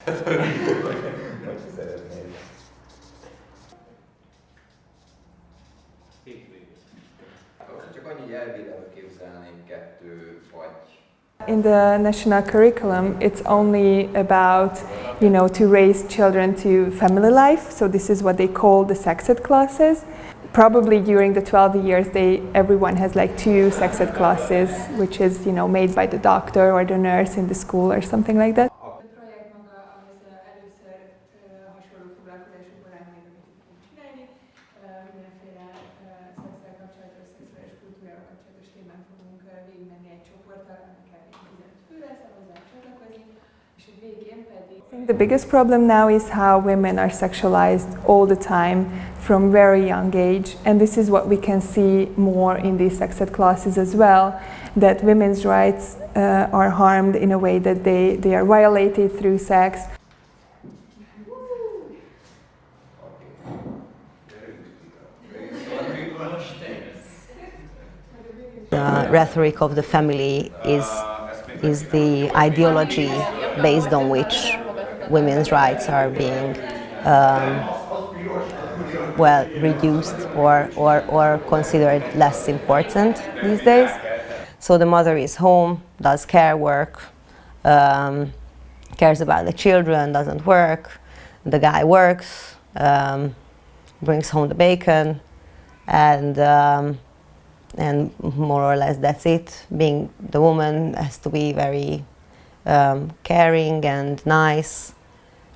Hogy szeretnéd? Csak annyi elvileg képzelnénk kettő vagy. In the national curriculum, it's only about, to raise children to family life. So this is what they call the sex ed classes. Probably during the 12 years, everyone has like 2 sex ed classes, which is, made by the doctor or the nurse in the school or something like that. I think the biggest problem now is how women are sexualized all the time from very young age, and this is what we can see more in these sex ed classes as well, that women's rights are harmed in a way that they are violated through sex. The rhetoric of the family is the ideology based on which women's rights are being reduced or considered less important these days. So the mother is home, does care work, cares about the children, doesn't work. The guy works, brings home the bacon, and more or less that's it. Being the woman has to be very caring and nice,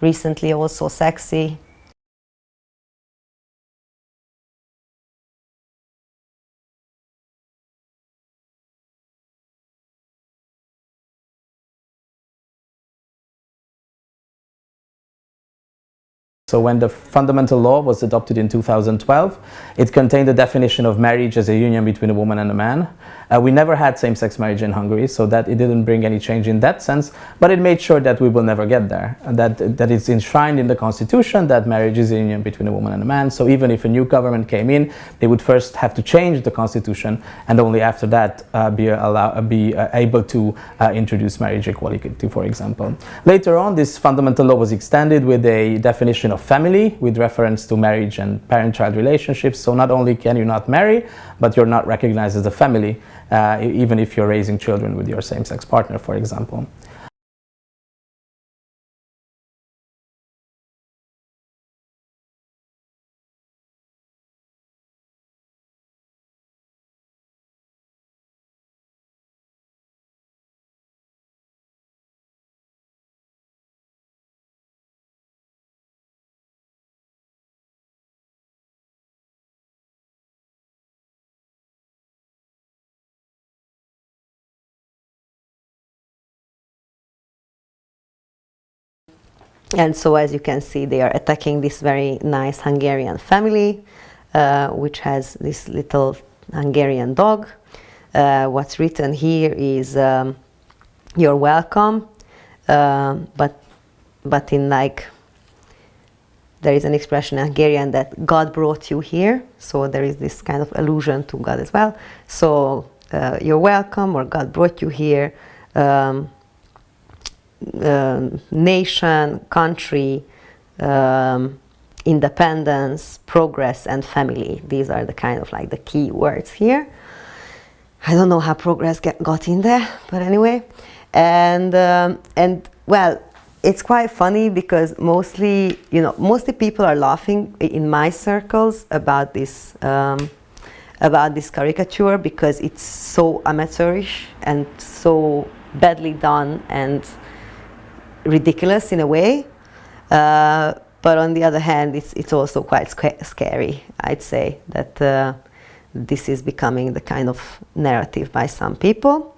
recently also sexy. So when the fundamental law was adopted in 2012, it contained a definition of marriage as a union between a woman and a man. We never had same-sex marriage in Hungary, so that it didn't bring any change in that sense, but it made sure that we will never get there, and that it's enshrined in the constitution that marriage is a union between a woman and a man. So even if a new government came in, they would first have to change the constitution, and only after that be able to introduce marriage equality, for example. Later on, this fundamental law was extended with a definition of family with reference to marriage and parent-child relationships. So not only can you not marry, but you're not recognized as a family, even if you're raising children with your same-sex partner, for example. And so, as you can see, they are attacking this very nice Hungarian family, which has this little Hungarian dog. What's written here is, "You're welcome," but in there is an expression in Hungarian that God brought you here, so there is this kind of allusion to God as well. So, you're welcome, or God brought you here. Nation, country, independence, progress, and family. These are the kind of the key words here. I don't know how progress got in there, but anyway. And well, it's quite funny because mostly people are laughing in my circles about this caricature because it's so amateurish and so badly done and ridiculous in a way, but on the other hand, it's also quite scary. I'd say that this is becoming the kind of narrative by some people.